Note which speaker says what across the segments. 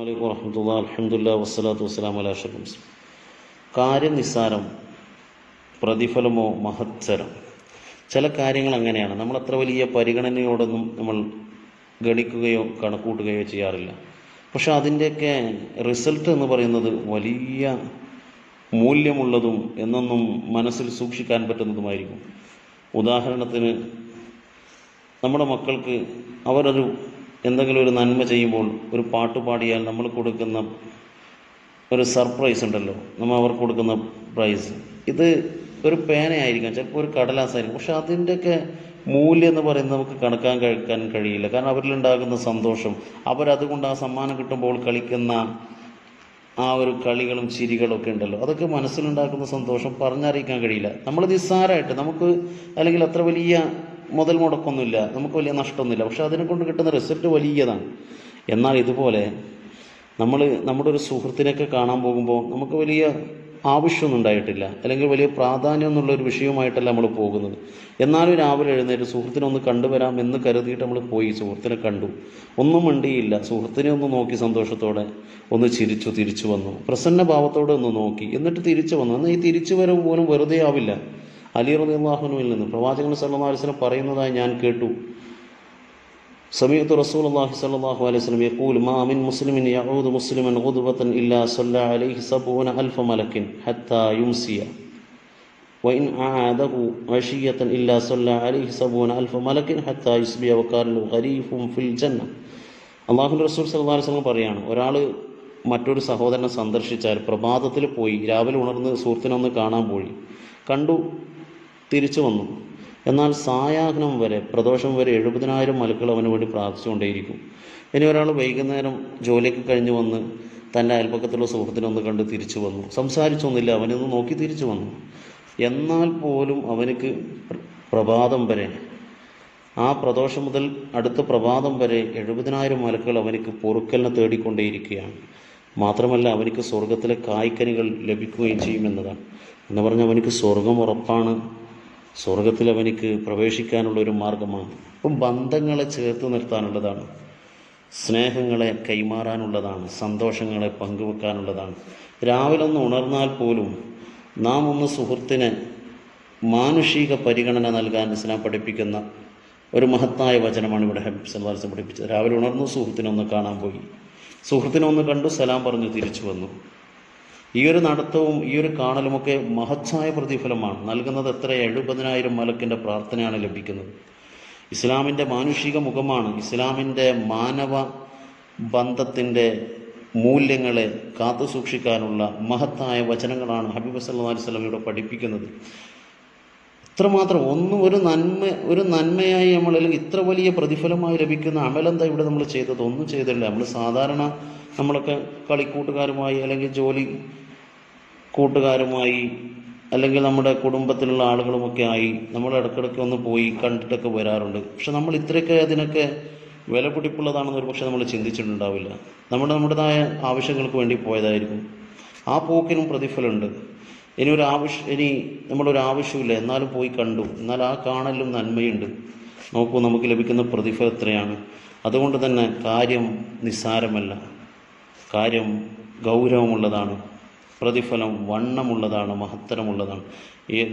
Speaker 1: അലൈക്കും വറഹ്മത്തുള്ളാഹി അൽഹംദുലില്ലാഹി വസ്സലാത്തു വസ്സലാമു അലാ അഷ്റഫിൽ മുർസലീൻ. കാര്യം നിസ്സാരം, പ്രതിഫലമോ മഹത്തരം. ചില കാര്യങ്ങൾ അങ്ങനെയാണ്. നമ്മൾ അത്ര വലിയ പരിഗണനയോടൊന്നും നമ്മൾ ഗണിക്കുകയോ കണക്കൂട്ടുകയോ ചെയ്യാറില്ല. പക്ഷെ അതിൻ്റെയൊക്കെ റിസൾട്ട് എന്ന് പറയുന്നത് വലിയ മൂല്യമുള്ളതും എന്നൊന്നും മനസ്സിൽ സൂക്ഷിക്കാൻ പറ്റുന്നതുമായിരിക്കും. ഉദാഹരണത്തിന്, നമ്മുടെ മക്കൾക്ക് അവരൊരു എന്തെങ്കിലും ഒരു നന്മ ചെയ്യുമ്പോൾ ഒരു പാട്ട് പാടിയാൽ നമ്മൾ കൊടുക്കുന്ന ഒരു സർപ്രൈസ് ഉണ്ടല്ലോ, നമ്മൾ അവർക്ക് കൊടുക്കുന്ന പ്രൈസ്, ഇത് ഒരു പേനയായിരിക്കാം, ചിലപ്പോൾ ഒരു കടലാസായിരിക്കും. പക്ഷെ അതിൻ്റെയൊക്കെ മൂല്യം എന്ന് പറയുന്നത് നമുക്ക് കണക്കാൻ കഴിയില്ല. കാരണം അവരിലുണ്ടാകുന്ന സന്തോഷം, അവരതുകൊണ്ട് ആ സമ്മാനം കിട്ടുമ്പോൾ കളിക്കുന്ന ആ ഒരു കളികളും ചിരികളും ഒക്കെ ഉണ്ടല്ലോ, അതൊക്കെ മനസ്സിലുണ്ടാക്കുന്ന സന്തോഷം പറഞ്ഞറിയിക്കാൻ കഴിയില്ല. നമ്മൾ നിസ്സാരമായിട്ട് നമുക്ക്, അല്ലെങ്കിൽ അത്ര വലിയ മുതൽ മുടക്കൊന്നുമില്ല, നമുക്ക് വലിയ നഷ്ടമൊന്നുമില്ല, പക്ഷെ അതിനെ കൊണ്ട് കിട്ടുന്ന റിസൾട്ട് വലിയതാണ്. എന്നാൽ ഇതുപോലെ നമ്മൾ നമ്മുടെ ഒരു സുഹൃത്തിനെയൊക്കെ കാണാൻ പോകുമ്പോൾ നമുക്ക് വലിയ ആവശ്യമൊന്നും ഉണ്ടായിട്ടില്ല, അല്ലെങ്കിൽ വലിയ പ്രാധാന്യം എന്നുള്ള ഒരു വിഷയമായിട്ടല്ല നമ്മൾ പോകുന്നത്. എന്നാലും രാവിലെ എഴുന്നേറ്റ് സുഹൃത്തിനെ ഒന്ന് കണ്ടുവരാം എന്ന് കരുതിയിട്ട് നമ്മൾ പോയി. സുഹൃത്തിനെ കണ്ടു, ഒന്നും മിണ്ടിയില്ല, സുഹൃത്തിനെ ഒന്ന് നോക്കി സന്തോഷത്തോടെ ഒന്ന് ചിരിച്ചു, തിരിച്ചു വന്നു, പ്രസന്ന ഭാവത്തോടെ ഒന്ന് നോക്കി, എന്നിട്ട് തിരിച്ചു വന്നു. എന്നാൽ ഈ തിരിച്ചു വരവ് പോലും വെറുതെ ആവില്ല. അലി റളിയല്ലാഹു അൻഹുവിൽ നിന്ന് പ്രവാചകൻ സല്ലല്ലാഹു അലൈഹി വസല്ലം പറയുന്നതായി ഞാൻ കേട്ടു. സമീഅതു റസൂലുള്ളാഹി സ്വല്ലല്ലാഹു അലൈഹി വസല്ലം യഖൂലു മാ മിൻ മുസ്ലിമിൻ യഊദു മുസ്ലിമൻ ഗുദ്വതൻ ഇല്ലാ സല്ല അലൈഹി സബൂന അൽഫ മലക്കിൻ ഹത്താ യുംസിയ വഇൻ ആദഹു അശിയതൻ ഇല്ലാ സല്ല അലൈഹി സബൂന അൽഫ മലക്കിൻ ഹത്താ യുസ്ബിയ വകാലു ഖരീഫും ഫിൽ ജന്ന. അല്ലാഹുവിൻ്റെ റസൂൽ സല്ലല്ലാഹു അലൈഹി വസല്ലം പറയാണ്, ഒരാൾ മറ്റൊരു സഹോദരനെ സന്ദർശിച്ചാൽ, പ്രഭാതത്തിൽ പോയി, രാവിലെ ഉണർന്ന് സുഹൃത്തിനെ ഒന്ന് കാണാൻ പോയി, കണ്ടു, തിരിച്ചു വന്നു, എന്നാൽ സായാഹ്നം വരെ, പ്രദോഷം വരെ 70,000 മലക്കുകൾ അവന് വേണ്ടി പ്രാർത്ഥിച്ചുകൊണ്ടേയിരിക്കും. ഇനി ഒരാൾ വൈകുന്നേരം ജോലിക്ക് കഴിഞ്ഞ് വന്ന് തൻ്റെ അയൽപ്പക്കത്തുള്ള സുഹൃത്തിനെ ഒന്ന് കണ്ട് തിരിച്ചു വന്നു, സംസാരിച്ചൊന്നുമില്ല, അവനൊന്ന് നോക്കി തിരിച്ചു വന്നു, എന്നാൽ പോലും അവനക്ക് പ്രഭാതം വരെ, ആ പ്രദോഷം മുതൽ അടുത്ത പ്രഭാതം വരെ 70,000 മലക്കുകൾ അവനക്ക് പൊറുക്കലിനെ തേടിക്കൊണ്ടേയിരിക്കുകയാണ്. മാത്രമല്ല അവനക്ക് സ്വർഗത്തിലെ കായ്ക്കനികൾ ലഭിക്കുകയും ചെയ്യുമെന്നതാണ്. എന്ന് പറഞ്ഞാൽ അവനക്ക് സ്വർഗം ഉറപ്പാണ്, സ്വർഗത്തിൽ അവനക്ക് പ്രവേശിക്കാനുള്ള ഒരു മാർഗമാണ്. അപ്പം ബന്ധങ്ങളെ ചേർത്ത് നിർത്താനുള്ളതാണ്, സ്നേഹങ്ങളെ കൈമാറാനുള്ളതാണ്, സന്തോഷങ്ങളെ പങ്കുവെക്കാനുള്ളതാണ്. രാവിലെ ഒന്ന് ഉണർന്നാൽ പോലും നാം ഒന്ന് സുഹൃത്തിന് മാനുഷിക പരിഗണന നൽകാൻ ഇസ്ലാം പഠിപ്പിക്കുന്ന ഒരു മഹത്തായ വചനമാണ് ഇവിടെ ഹബീബ് സല്ലല്ലാഹു അലൈഹി വസല്ലം പഠിപ്പിച്ചത്. രാവിലെ ഉണർന്നു, സുഹൃത്തിനെ ഒന്ന് കാണാൻ പോയി, സുഹൃത്തിനെ ഒന്ന് കണ്ടു, സലാം പറഞ്ഞു, തിരിച്ചു വന്നു. ഈ ഒരു നടത്തവും ഈ ഒരു കാണലുമൊക്കെ മഹത്തായ പ്രതിഫലമാണ് നൽകുന്നത്. എത്ര 70,000 മലക്കിൻ്റെ പ്രാർത്ഥനയാണ് ലഭിക്കുന്നത്. ഇസ്ലാമിൻ്റെ മാനുഷിക മുഖമാണ്, ഇസ്ലാമിൻ്റെ മാനവ ബന്ധത്തിൻ്റെ മൂല്യങ്ങളെ കാത്തു സൂക്ഷിക്കാനുള്ള മഹത്തായ വചനങ്ങളാണ് ഹബീബ് സല്ലല്ലാഹു അലൈഹി വസല്ലം ഇവിടെ പഠിപ്പിക്കുന്നത്. ഇത്രമാത്രം ഒരു നന്മയായി നമ്മൾ, അല്ലെങ്കിൽ ഇത്ര വലിയ പ്രതിഫലമായി ലഭിക്കുന്ന അമലെന്താ ഇവിടെ നമ്മൾ ചെയ്തത്? ഒന്നും ചെയ്തില്ല. നമ്മൾ സാധാരണ നമ്മളൊക്കെ കളിക്കൂട്ടുകാരുമായി, അല്ലെങ്കിൽ ജോലി കൂട്ടുകാരുമായി, അല്ലെങ്കിൽ നമ്മുടെ കുടുംബത്തിലുള്ള ആളുകളുമൊക്കെ ആയി നമ്മൾ ഇടയ്ക്കിടയ്ക്ക് ഒന്ന് പോയി കണ്ടിട്ടൊക്കെ വരാറുണ്ട്. പക്ഷെ നമ്മൾ ഇത്രയൊക്കെ അതിനൊക്കെ വില പിടിപ്പുള്ളതാണെന്ന് ഒരു പക്ഷെ നമ്മൾ ചിന്തിച്ചിട്ടുണ്ടാവില്ല. നമ്മുടേതായ ആവശ്യങ്ങൾക്ക് വേണ്ടി പോയതായിരിക്കും. ആ പോക്കിനും പ്രതിഫലമുണ്ട്. ഇനി നമ്മളൊരു ആവശ്യമില്ല, എന്നാലും പോയി കണ്ടു, എന്നാൽ ആ കാണലും നന്മയുണ്ട്. നോക്കൂ, നമുക്ക് ലഭിക്കുന്ന പ്രതിഫലം എത്രയാണ്. അതുകൊണ്ട് തന്നെ കാര്യം നിസ്സാരമല്ല, കാര്യം ഗൗരവമുള്ളതാണ്, പ്രതിഫലം വണ്ണമുള്ളതാണ്, മഹത്തരമുള്ളതാണ്.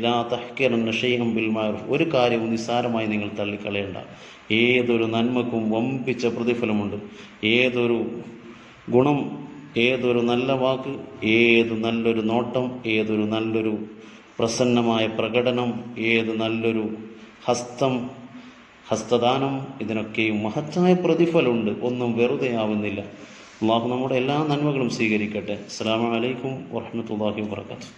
Speaker 1: ലാ തഹ്കിറന്ന ശൈഅൻ ബിൽ മഅറൂഫ്. ഒരു കാര്യവും നിസ്സാരമായി നിങ്ങൾ തള്ളിക്കളയണ്ട. ഏതൊരു നന്മക്കും വമ്പിച്ച പ്രതിഫലമുണ്ട്. ഏതൊരു ഗുണം, ഏതൊരു നല്ല വാക്ക്, ഏത് നല്ലൊരു നോട്ടം, ഏതൊരു നല്ലൊരു പ്രസന്നമായ പ്രകടനം, ഏത് നല്ലൊരു ഹസ്തദാനം, ഇതിനൊക്കെയും മഹത്തായ പ്രതിഫലമുണ്ട്. ഒന്നും വെറുതെ ആവുന്നില്ല. അള്ളാഹു നമ്മുടെ എല്ലാ നന്മകളും സ്വീകരിക്കട്ടെ. അസ്സലാമു അലൈക്കും വറഹ്മത്തുള്ളാഹി വബറകാതുഹു.